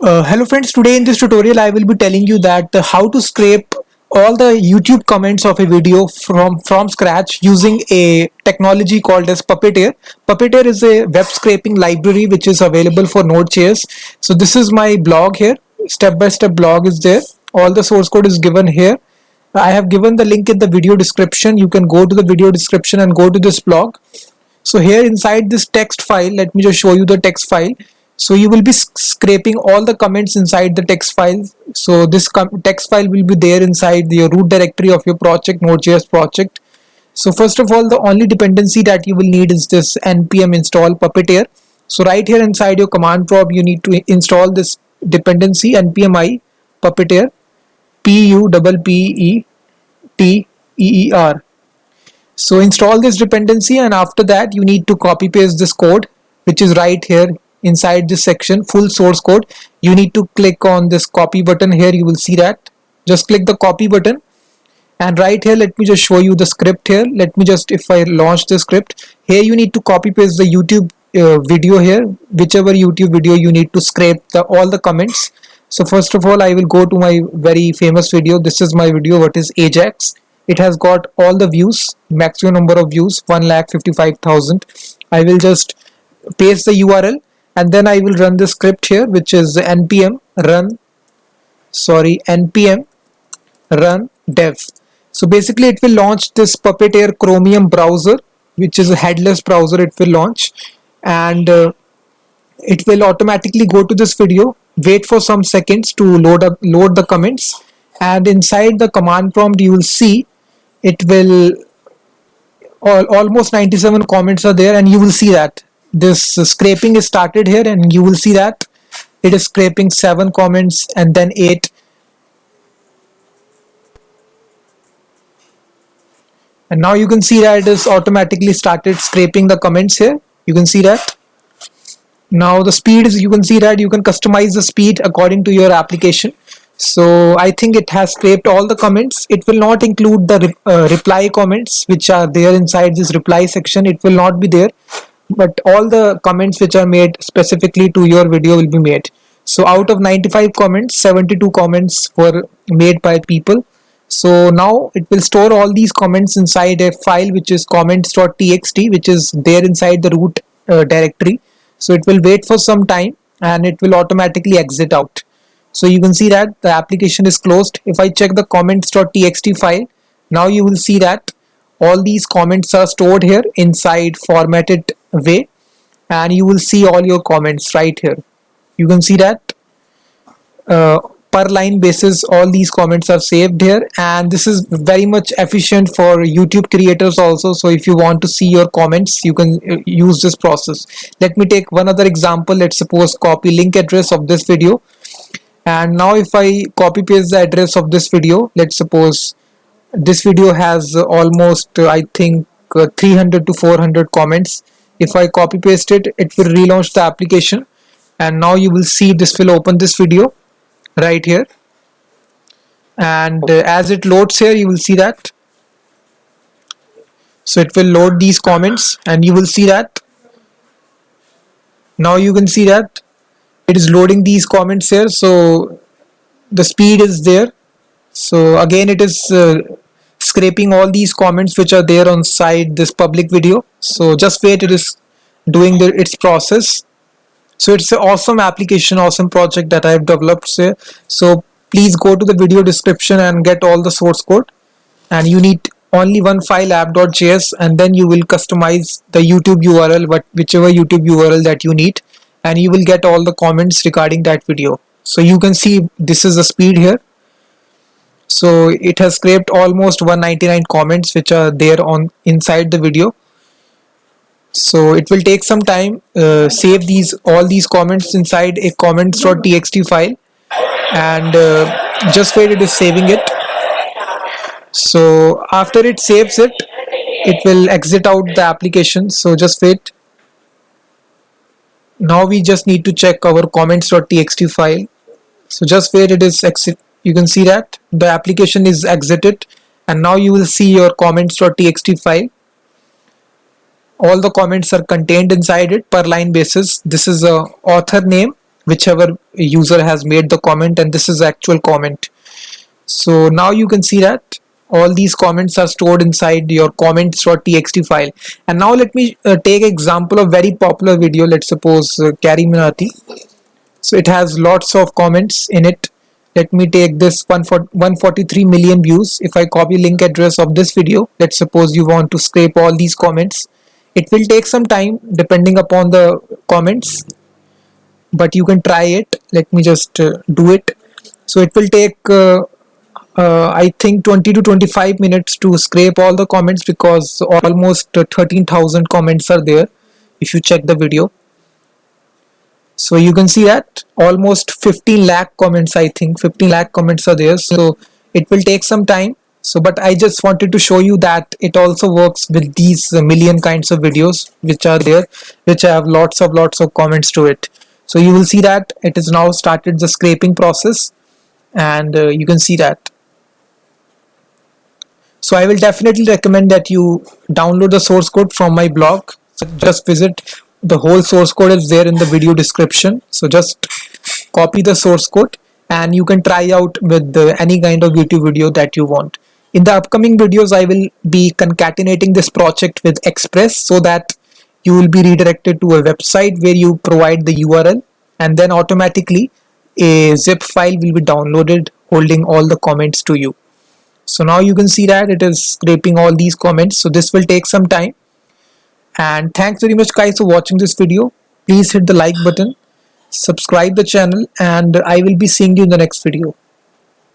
Hello friends, today in this tutorial I will be telling you that how to scrape all the YouTube comments of a video from scratch using a technology called as Puppeteer. Puppeteer is a web scraping library which is available for Node.js. So this is my blog here, step-by-step blog is there. All the source code is given here. I have given the link in the video description. You can go to the video description and go to this blog. So here inside this text file, let me just show you the text file. So you will be scraping all the comments inside the text file. So this text file will be there inside the root directory of your project, Node.js project. So first of all, the only dependency that you will need is this npm install Puppeteer. So right here inside your command prompt, you need to install this dependency npm I Puppeteer, Puppeteer. So install this dependency, and after that you need to copy paste this code which is right here inside this section, full source code. You need to click on this copy button here. You will see that. Just click the copy button, and right here let me just show you the script here. Let me just, if I launch the script here, you need to copy paste the YouTube video here, whichever YouTube video you need to scrape all the comments. So first of all I will go to my very famous video. This is my video, what is Ajax. It has got all the views, maximum number of views 1,55,000. I will just paste the URL, and then I will run the script here, which is npm run dev. So basically it will launch this Puppeteer Chromium browser, which is a headless browser. It will launch, and it will automatically go to this video, wait for some seconds to load the comments, and inside the command prompt you will see it will almost 97 comments are there, and you will see that this scraping is started here, and you will see that it is scraping 7 comments and then 8, and now you can see that it is automatically started scraping the comments here. You can see that. Now the speed is, you can see that you can customize the speed according to your application. So I think it has scraped all the comments. It will not include the reply comments which are there inside this reply section. It will not be there, but all the comments which are made specifically to your video will be made. So out of 95 comments, 72 comments were made by people. So now it will store all these comments inside a file which is comments.txt, which is there inside the root directory. So it will wait for some time and it will automatically exit out. So you can see that the application is closed. If I check the comments.txt file, now you will see that all these comments are stored here inside formatted way, and you will see all your comments right here. You can see that per line basis all these comments are saved here, and this is very much efficient for YouTube creators also. So if you want to see your comments, you can use this process. Let me take one other example. Let's suppose copy link address of this video, and now if I copy paste the address of this video, let's suppose this video has almost I think 300 to 400 comments. If I copy paste it, it will relaunch the application, and now you will see this will open this video right here, and as it loads here you will see that. So it will load these comments, and you will see that now you can see that it is loading these comments here. So the speed is there. So again it is scraping all these comments which are there on side this public video. So just wait, it is doing its process. So it's an awesome application, awesome project that I have developed here. So please go to the video description and get all the source code, and you need only one file, app.js, and then you will customize the YouTube URL, whichever YouTube URL that you need, and you will get all the comments regarding that video. So you can see this is the speed here. So it has scraped almost 199 comments which are there on inside the video. So it will take some time. Save all these comments inside a comments.txt file, and just wait, it is saving it. So after it saves it, it will exit out the application. So just wait. Now we just need to check our comments.txt file. So just wait, it is exit. You can see that the application is exited, and now you will see your comments.txt file. All the comments are contained inside it per line basis. This is a author name, whichever user has made the comment, and this is the actual comment. So now you can see that all these comments are stored inside your comments.txt file. And now let me take example of very popular video. Let's suppose Carrie Minati. So it has lots of comments in it. Let me take this 143 million views. If I copy link address of this video, let's suppose you want to scrape all these comments. It will take some time depending upon the comments, but you can try it. Let me just do it. So it will take I think 20 to 25 minutes to scrape all the comments, because almost 13,000 comments are there if you check the video. So you can see that almost 15 lakh comments, I think 15 lakh comments are there. So it will take some time. So but I just wanted to show you that it also works with these million kinds of videos which are there, which have lots of comments to it. So you will see that it is now started the scraping process, and you can see that. So I will definitely recommend that you download the source code from my blog. So just visit, the whole source code is there in the video description. So just copy the source code and you can try out with any kind of YouTube video that you want. In the upcoming videos, I will be concatenating this project with Express so that you will be redirected to a website where you provide the URL, and then automatically a zip file will be downloaded holding all the comments to you. So now you can see that it is scraping all these comments. So this will take some time. And thanks very much guys for watching this video. Please hit the like button, subscribe the channel, and I will be seeing you in the next video.